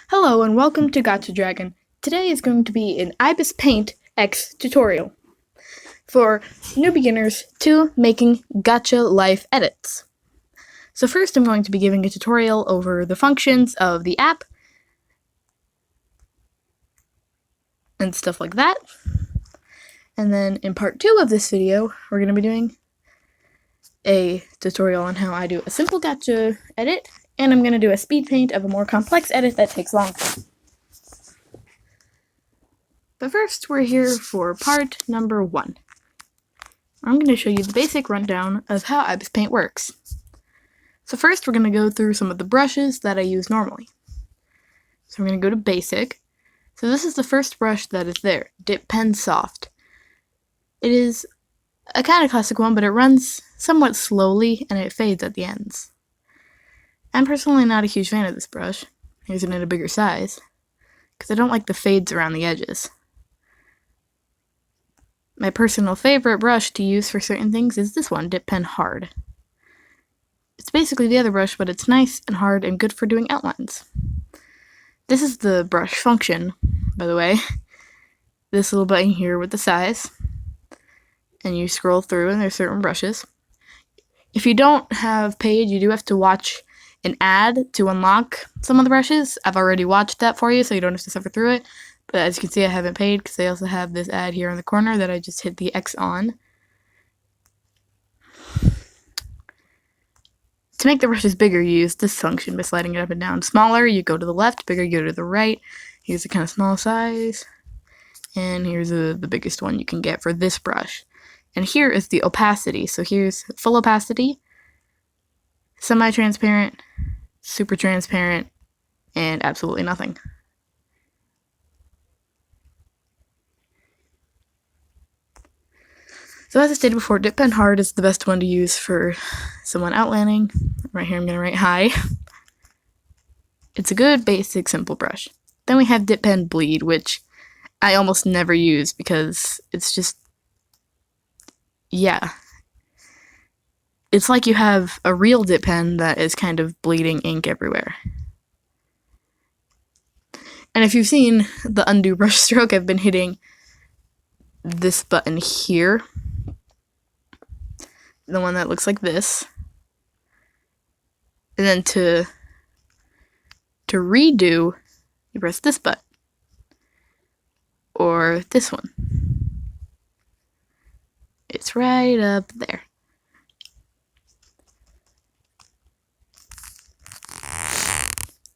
Hello and welcome to Gacha Dragon. Today is going to be an IbisPaintX tutorial for new beginners to making gacha life edits. So first I'm going to be giving a tutorial over the functions of the app and stuff like that. And then in part 2 of this video, we're going to be doing a tutorial on how I do a simple gacha edit, and I'm going to do a speed paint of a more complex edit that takes longer. But first, we're here for part number 1. I'm going to show you the basic rundown of how IbisPaint works. So first, we're going to go through some of the brushes that I use normally. So we're going to go to Basic. So this is the first brush that is there, Dip Pen Soft. It is a kind of classic one, but it runs somewhat slowly and it fades at the ends. I'm personally not a huge fan of this brush. Here's it in a bigger size, because I don't like the fades around the edges. My personal favorite brush to use for certain things is this one, Dip Pen Hard. It's basically the other brush, but it's nice and hard and good for doing outlines. This is the brush function, by the way. This little button here with the size. And you scroll through and there's certain brushes. If you don't have paid, you do have to watch an ad to unlock some of the brushes. I've already watched that for you, so you don't have to suffer through it. But as you can see, I haven't paid because they also have this ad here in the corner that I just hit the X on. To make the brushes bigger, you use this function by sliding it up and down. Smaller, you go to the left. Bigger, you go to the right. Here's the kind of small size. And here's the biggest one you can get for this brush. And here is the opacity. So here's full opacity, semi-transparent, super transparent, and absolutely nothing. So as I stated before, Dip Pen Hard is the best one to use for someone outlining. Right here I'm going to write high. It's a good, basic, simple brush. Then we have Dip Pen Bleed, which I almost never use because it's just, yeah. It's like you have a real dip pen that is kind of bleeding ink everywhere. And if you've seen the undo brush stroke, I've been hitting this button here. The one that looks like this. And then to redo, you press this button. Or this one. It's right up there.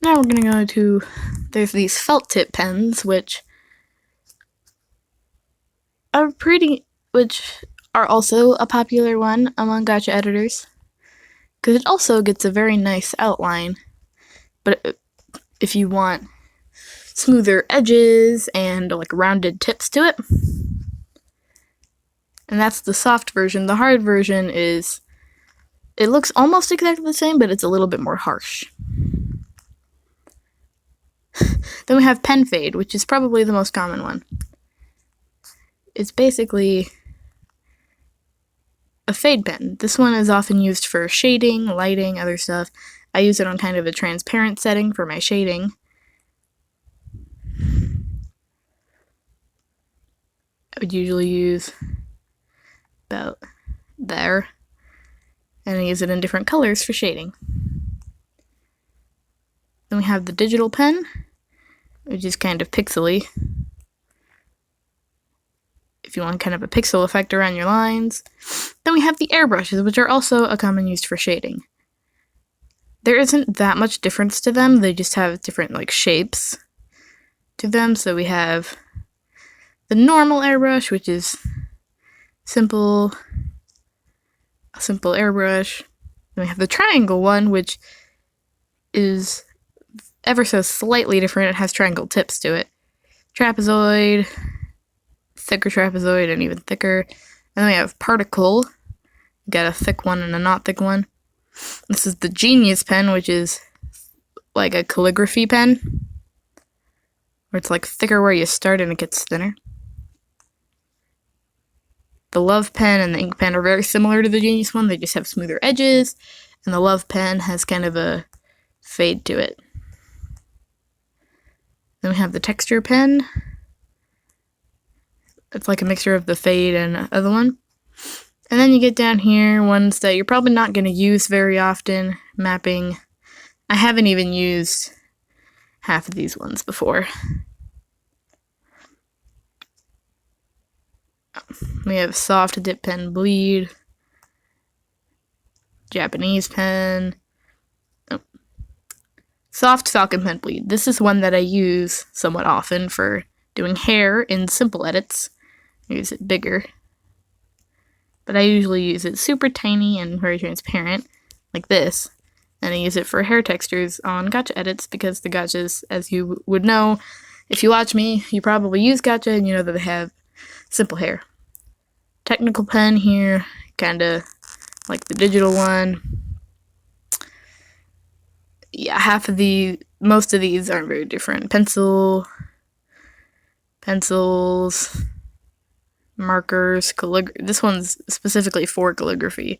Now we're going to go to, there's these felt tip pens, which are also a popular one among gacha editors, because it also gets a very nice outline, but if you want smoother edges and like rounded tips to it, and that's the soft version. The hard version is, it looks almost exactly the same, but it's a little bit more harsh. Then we have Pen Fade, which is probably the most common one. It's basically a fade pen. This one is often used for shading, lighting, other stuff. I use it on kind of a transparent setting for my shading. I would usually use about there, and I use it in different colors for shading. Then we have the digital pen, which is kind of pixely. If you want kind of a pixel effect around your lines. Then we have the airbrushes, which are also a common use for shading. There isn't that much difference to them, they just have different like shapes to them. So we have the normal airbrush, which is a simple airbrush. Then we have the triangle one, which is ever so slightly different. It has triangle tips to it. Trapezoid, thicker trapezoid, and even thicker. And then we have particle. We got a thick one and a not thick one. This is the Genius pen, which is like a calligraphy pen, where it's like thicker where you start and it gets thinner. The Love pen and the ink pen are very similar to the Genius one. They just have smoother edges, and the Love pen has kind of a fade to it. Then we have the texture pen. It's like a mixture of the fade and other one. And then you get down here, ones that you're probably not going to use very often. Mapping. I haven't even used half of these ones before. We have soft dip pen bleed. Japanese pen. Oh. Soft falcon pen bleed. This is one that I use somewhat often for doing hair in simple edits. I use it bigger. But I usually use it super tiny and very transparent, like this. And I use it for hair textures on gacha edits because the gachas, as you would know, if you watch me, you probably use gacha and you know that they have simple hair. Technical pen here, kinda like the digital one. Yeah, most of these aren't very different. Pencils, markers, this one's specifically for calligraphy.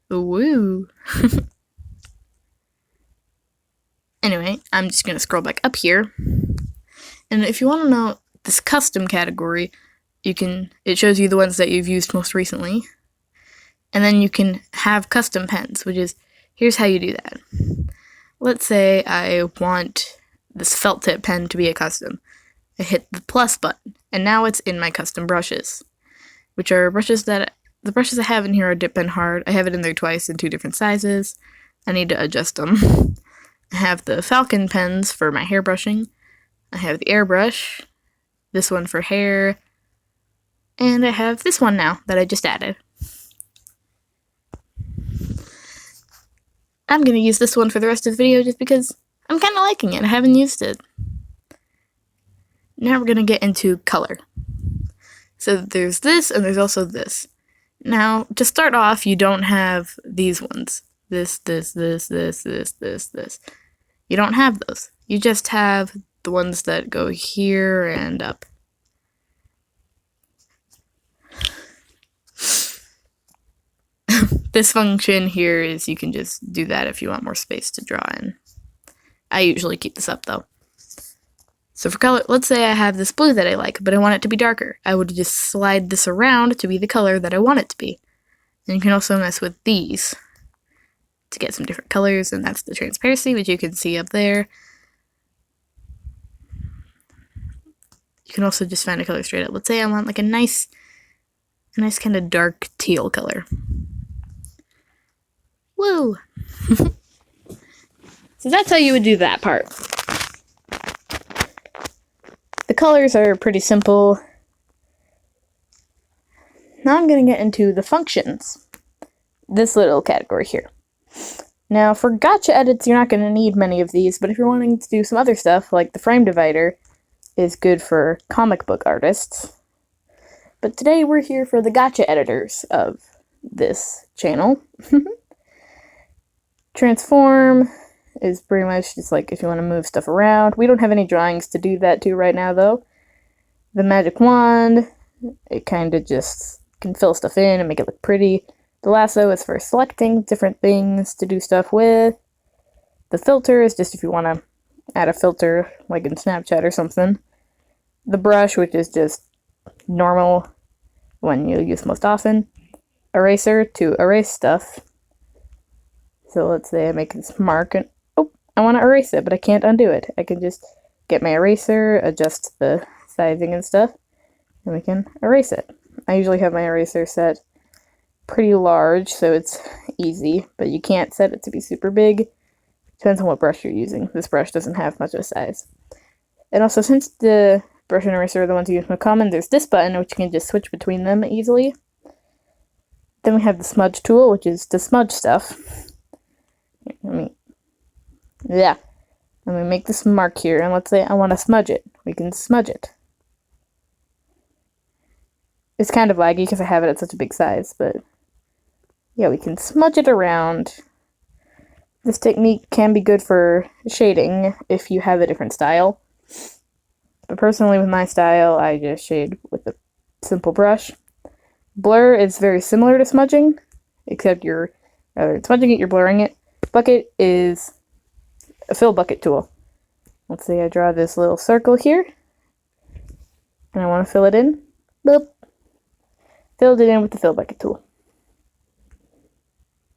Woo! Anyway, I'm just gonna scroll back up here. And if you want to know this custom category, it shows you the ones that you've used most recently. And then you can have custom pens, which is, here's how you do that. Let's say I want this felt tip pen to be a custom. I hit the plus button, and now it's in my custom brushes, which are the brushes I have in here are dip pen hard. I have it in there twice in 2 different sizes. I need to adjust them. I have the falcon pens for my hair brushing. I have the airbrush, this one for hair, and I have this one now that I just added. I'm going to use this one for the rest of the video just because I'm kind of liking it. I haven't used it. Now we're going to get into color. So there's this and there's also this. Now, to start off, you don't have these ones. This. You don't have those. You just have the ones that go here and up. This function here is you can just do that if you want more space to draw in. I usually keep this up though. So for color, let's say I have this blue that I like, but I want it to be darker. I would just slide this around to be the color that I want it to be. And you can also mess with these to get some different colors, and that's the transparency, which you can see up there. You can also just find a color straight up. Let's say I want like a nice kind of dark teal color. Woo! So that's how you would do that part. The colors are pretty simple. Now I'm going to get into the functions. This little category here. Now for gacha edits, you're not going to need many of these, but if you're wanting to do some other stuff, like the frame divider is good for comic book artists. But today we're here for the gacha editors of this channel. Transform is pretty much just like if you want to move stuff around. We don't have any drawings to do that to right now though. The magic wand, it kind of just can fill stuff in and make it look pretty. The lasso is for selecting different things to do stuff with. The filter is just if you want to add a filter like in Snapchat or something. The brush, which is just normal one you'll use most often. Eraser to erase stuff. So let's say I make this mark and I want to erase it, but I can't undo it. I can just get my eraser, adjust the sizing and stuff, and we can erase it. I usually have my eraser set pretty large, so it's easy, but you can't set it to be super big. Depends on what brush you're using. This brush doesn't have much of a size. And also, since the brush and eraser are the ones you use most common, there's this button, which you can just switch between them easily. Then we have the smudge tool, which is to smudge stuff. Let me make this mark here, and let's say I want to smudge it. We can smudge it. It's kind of laggy because I have it at such a big size, but yeah, we can smudge it around. This technique can be good for shading if you have a different style. But personally, with my style, I just shade with a simple brush. Blur is very similar to smudging, except you're smudging it, you're blurring it. Bucket is a fill bucket tool. Let's say I draw this little circle here, and I want to fill it in. Boop. Filled it in with the fill bucket tool.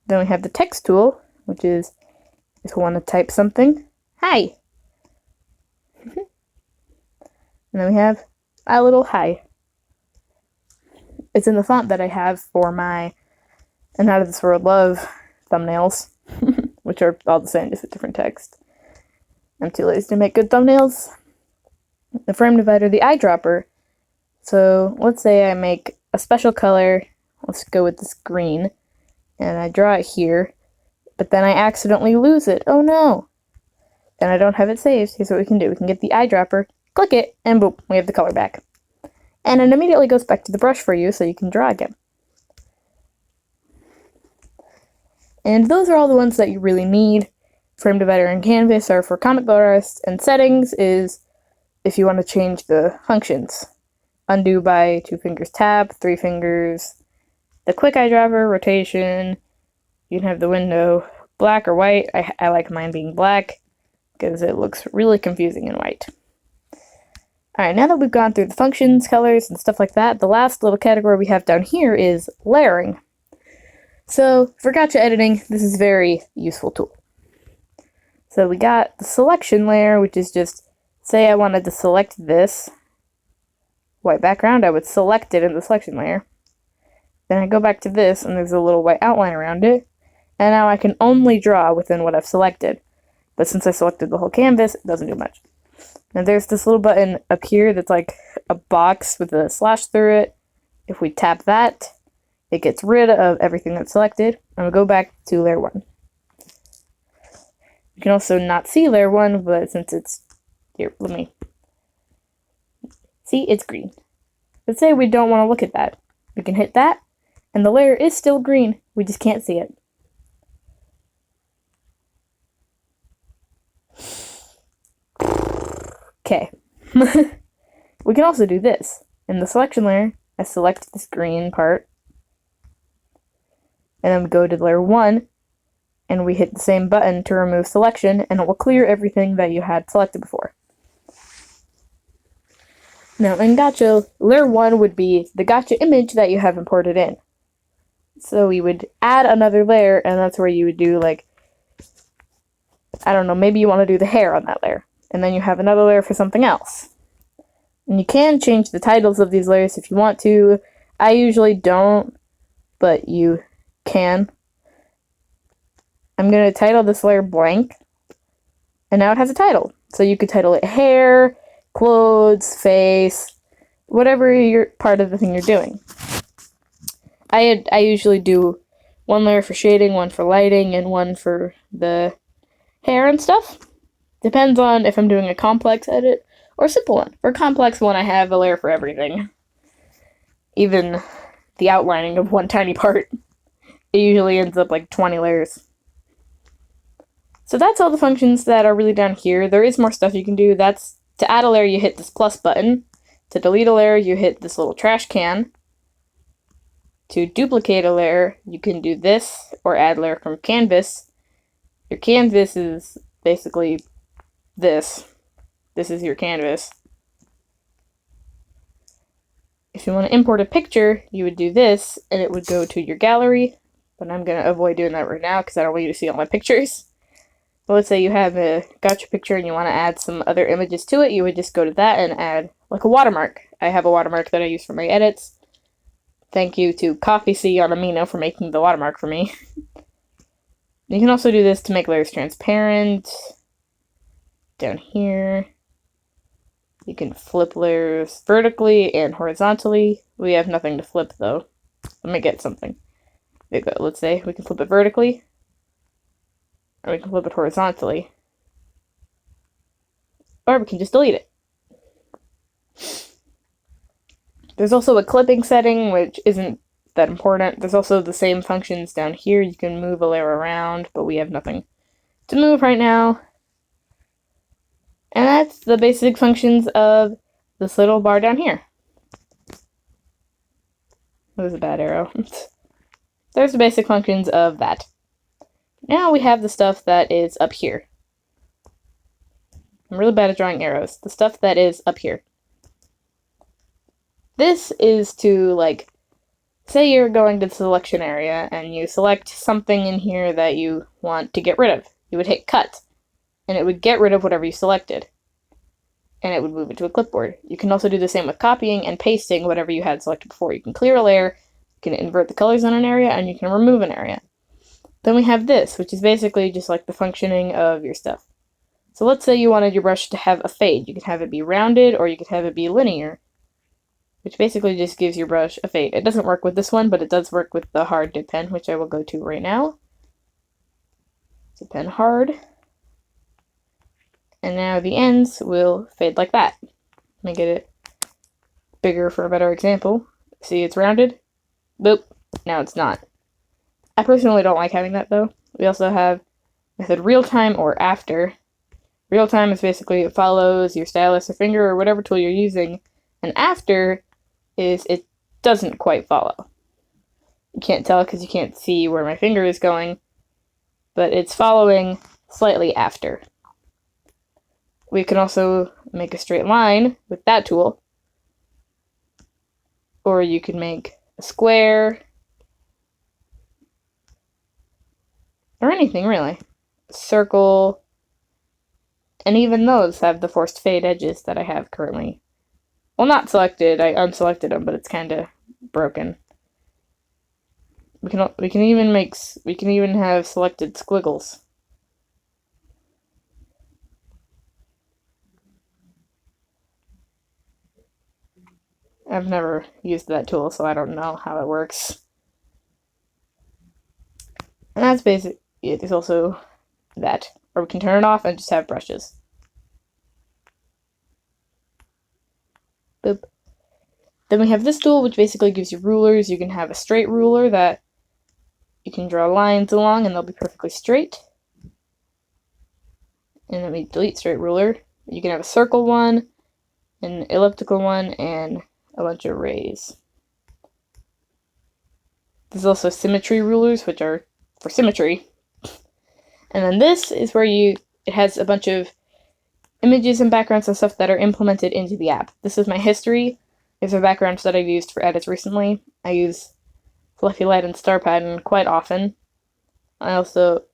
Then we have the text tool, which is if we want to type something. Hi! And then we have a little hi. It's in the font that I have for my and Out of This World Love thumbnails, which are all the same, just a different text. I'm too lazy to make good thumbnails. The frame divider, the eyedropper. So let's say I make a special color. Let's go with this green. And I draw it here. But then I accidentally lose it. Oh no! Then I don't have it saved. Here's what we can do. We can get the eyedropper, click it, and boop, we have the color back. And it immediately goes back to the brush for you so you can draw again. And those are all the ones that you really need. Frame divider and canvas are for comic book artists, and settings is if you want to change the functions. Undo by 2 fingers tab, 3 fingers, the quick eyedropper, rotation, you can have the window black or white. I like mine being black because it looks really confusing in white. Alright, now that we've gone through the functions, colors, and stuff like that, the last little category we have down here is layering. So, for gacha editing, this is a very useful tool. So we got the selection layer, which is just, say I wanted to select this white background, I would select it in the selection layer. Then I go back to this, and there's a little white outline around it, and now I can only draw within what I've selected. But since I selected the whole canvas, it doesn't do much. Now there's this little button up here that's like a box with a slash through it. If we tap that, it gets rid of everything that's selected, and we'll go back to layer 1. You can also not see layer 1, but since it's here, let me see, it's green. Let's say we don't want to look at that. We can hit that, and the layer is still green. We just can't see it. Okay. We can also do this. In the selection layer, I select this green part, and then we go to layer 1, and we hit the same button to remove selection, and it will clear everything that you had selected before. Now in gacha, layer 1 would be the gacha image that you have imported in. So we would add another layer, and that's where you would do, like, I don't know, maybe you want to do the hair on that layer. And then you have another layer for something else. And you can change the titles of these layers if you want to. I usually don't, but you can. I'm going to title this layer blank, and now it has a title. So you could title it hair, clothes, face, whatever your part of the thing you're doing. I usually do one layer for shading, one for lighting, and one for the hair and stuff. Depends on if I'm doing a complex edit or a simple one. For a complex one, I have a layer for everything. Even the outlining of one tiny part. It usually ends up like 20 layers. So that's all the functions that are really down here. There is more stuff you can do. That's to add a layer, you hit this plus button. To delete a layer, you hit this little trash can. To duplicate a layer, you can do this or add layer from canvas. Your canvas is basically this. This is your canvas. If you want to import a picture, you would do this, and it would go to your gallery. But I'm going to avoid doing that right now because I don't want you to see all my pictures. But let's say you have a gacha picture and you want to add some other images to it, you would just go to that and add like a watermark. I have a watermark that I use for my edits. Thank you to Coffee C on Amino for making the watermark for me. You can also do this to make layers transparent. Down here. You can flip layers vertically and horizontally. We have nothing to flip though. Let me get something. There you go. Let's say we can flip it vertically. Or we can flip it horizontally. Or we can just delete it. There's also a clipping setting, which isn't that important. There's also the same functions down here. You can move a layer around, but we have nothing to move right now. And that's the basic functions of this little bar down here. That was a bad arrow. There's the basic functions of that. Now we have the stuff that is up here. I'm really bad at drawing arrows. The stuff that is up here. This is to, like, say you're going to the selection area and you select something in here that you want to get rid of. You would hit cut, and it would get rid of whatever you selected, and it would move it to a clipboard. You can also do the same with copying and pasting whatever you had selected before. You can clear a layer, you can invert the colors on an area, and you can remove an area. Then we have this, which is basically just like the functioning of your stuff. So let's say you wanted your brush to have a fade. You could have it be rounded, or you could have it be linear, which basically just gives your brush a fade. It doesn't work with this one, but it does work with the hard dip pen, which I will go to right now. Dip pen hard. And now the ends will fade like that. Let me get it bigger for a better example. See, it's rounded. Boop. Now it's not. I personally don't like having that, though. We also have method real time or after. Real time is basically it follows your stylus or finger or whatever tool you're using, and after is it doesn't quite follow. You can't tell because you can't see where my finger is going, but it's following slightly after. We can also make a straight line with that tool, or you can make a square, or anything really. A circle, and even those have the forced fade edges that I have currently. Well, not selected, I unselected them, but it's kind of broken. We can even have selected squiggles. I've never used that tool, so I don't know how it works. And that's basically it. There's also that. Or we can turn it off and just have brushes. Boop. Then we have this tool, which basically gives you rulers. You can have a straight ruler that you can draw lines along, and they'll be perfectly straight. And then we delete straight ruler. You can have a circle one, an elliptical one, and a bunch of rays. There's also symmetry rulers, which are for symmetry. And then this is where it has a bunch of images and backgrounds and stuff that are implemented into the app. This is my history. These are backgrounds that I've used for edits recently. I use Fluffy Light and Star Pattern quite often. I also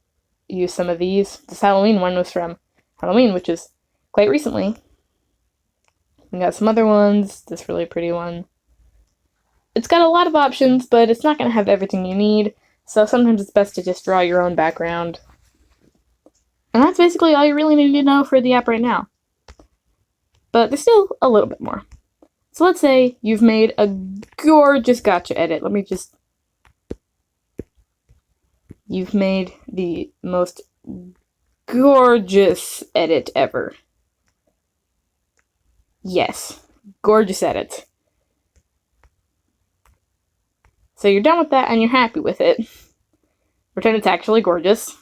use some of these. This Halloween one was from Halloween, which is quite recently. We got some other ones. This really pretty one. It's got a lot of options, but it's not going to have everything you need. So sometimes it's best to just draw your own background. And that's basically all you really need to know for the app right now. But there's still a little bit more. So let's say you've made a gorgeous gacha edit. You've made the most gorgeous edit ever. Yes, gorgeous edit. So you're done with that and you're happy with it. Pretend it's actually gorgeous.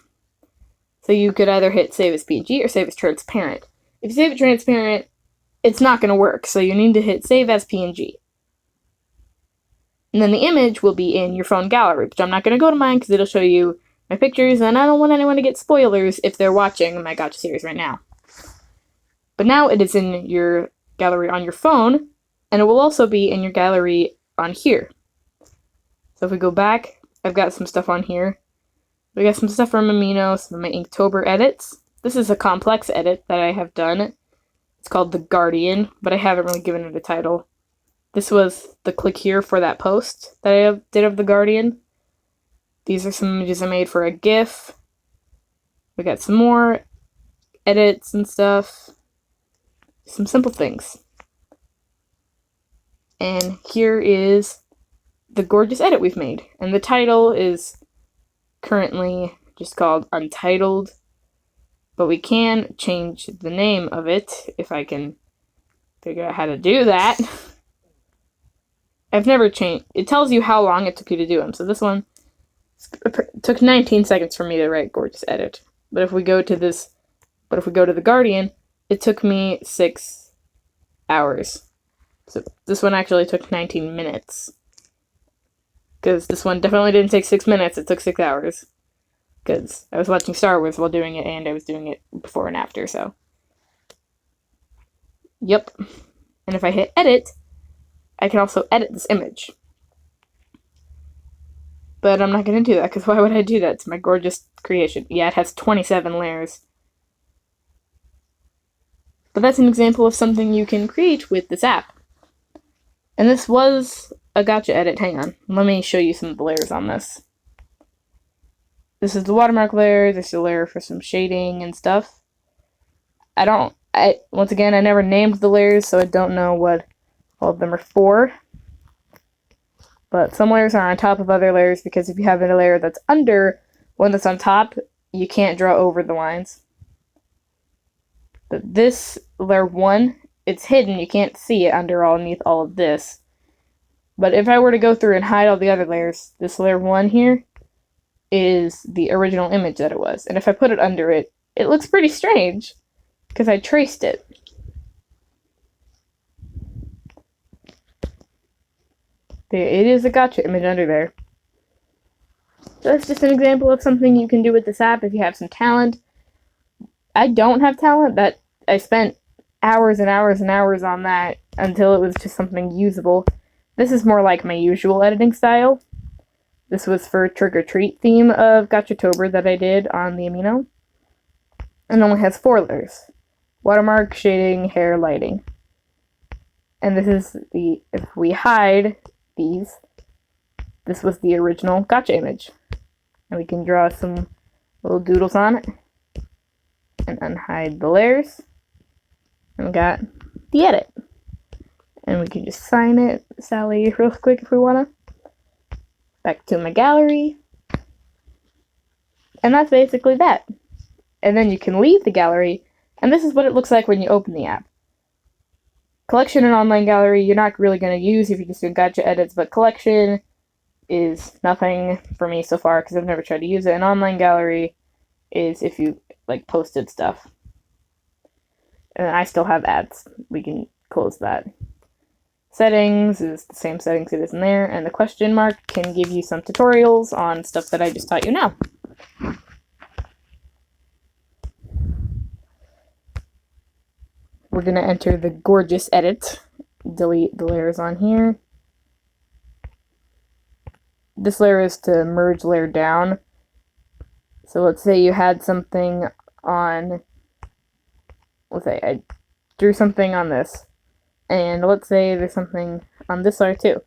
So you could either hit save as PNG or save as transparent. If you save it transparent, it's not going to work, so you need to hit save as PNG. And then the image will be in your phone gallery, which I'm not going to go to mine because it'll show you my pictures, and I don't want anyone to get spoilers if they're watching my gacha series right now. But now it is in your gallery on your phone, and it will also be in your gallery on here. So if we go back, I've got some stuff on here. We got some stuff from Amino, some of my Inktober edits. This is a complex edit that I have done. It's called The Guardian, but I haven't really given it a title. This was the click here for that post that I did of The Guardian. These are some images I made for a GIF. We got some more edits and stuff. Some simple things. And here is the gorgeous edit we've made. And the title is currently just called Untitled, but we can change the name of it if I can figure out how to do that. I've never changed. It tells you how long it took you to do them. So this one took 19 seconds for me to write gorgeous edit. But if we go to The Guardian, it took me 6 hours. So this one actually took 19 minutes. Because this one definitely didn't take 6 minutes, it took 6 hours. Because I was watching Star Wars while doing it, and I was doing it before and after, so. Yep. And if I hit edit, I can also edit this image. But I'm not going to do that, because why would I do that to my gorgeous creation? Yeah, it has 27 layers. But that's an example of something you can create with this app. And this was a gacha edit. Hang on. Let me show you some of the layers on this. This is the watermark layer. This is a layer for some shading and stuff. Once again, I never named the layers, so I don't know what all of them are for. But some layers are on top of other layers, because if you have a layer that's under one that's on top, you can't draw over the lines. But this layer 1, it's hidden. You can't see it underneath all of this. But if I were to go through and hide all the other layers, this layer 1 here is the original image that it was. And if I put it under it, it looks pretty strange, because I traced it. It is a gacha image under there. So that's just an example of something you can do with this app if you have some talent. I don't have talent. That I spent hours and hours and hours on that until it was just something usable. This is more like my usual editing style. This was for Trick or Treat theme of Gachatober that I did on the Amino. And only has 4 layers. Watermark, shading, hair, lighting. And this is if we hide these, this was the original gacha image. And we can draw some little doodles on it. And unhide the layers. And we got the edit. And we can just sign it, Sally, real quick if we wanna. Back to my gallery. And that's basically that. And then you can leave the gallery, and this is what it looks like when you open the app. Collection and online gallery, you're not really going to use if you're just doing gacha edits, but collection is nothing for me so far, because I've never tried to use it. And online gallery is if you, like, posted stuff. And I still have ads. We can close that. Settings is the same settings it is in there, and the question mark can give you some tutorials on stuff that I just taught you now. We're going to enter the gorgeous edit. Delete the layers on here. This layer is to merge layer down. So let's say you had something on, let's say I drew something on this. And let's say there's something on this layer too.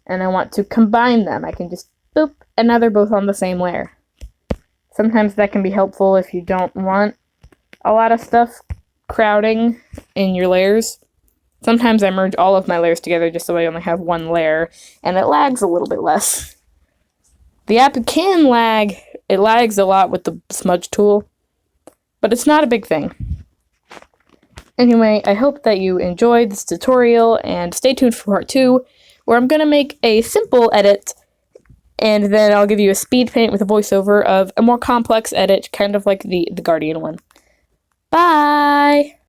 And I want to combine them. I can just boop, and now they're both on the same layer. Sometimes that can be helpful if you don't want a lot of stuff crowding in your layers. Sometimes I merge all of my layers together just so I only have one layer, and it lags a little bit less. The app can lag. It lags a lot with the smudge tool, but it's not a big thing. Anyway, I hope that you enjoyed this tutorial, and stay tuned for part 2, where I'm going to make a simple edit, and then I'll give you a speed paint with a voiceover of a more complex edit, kind of like the Guardian one. Bye!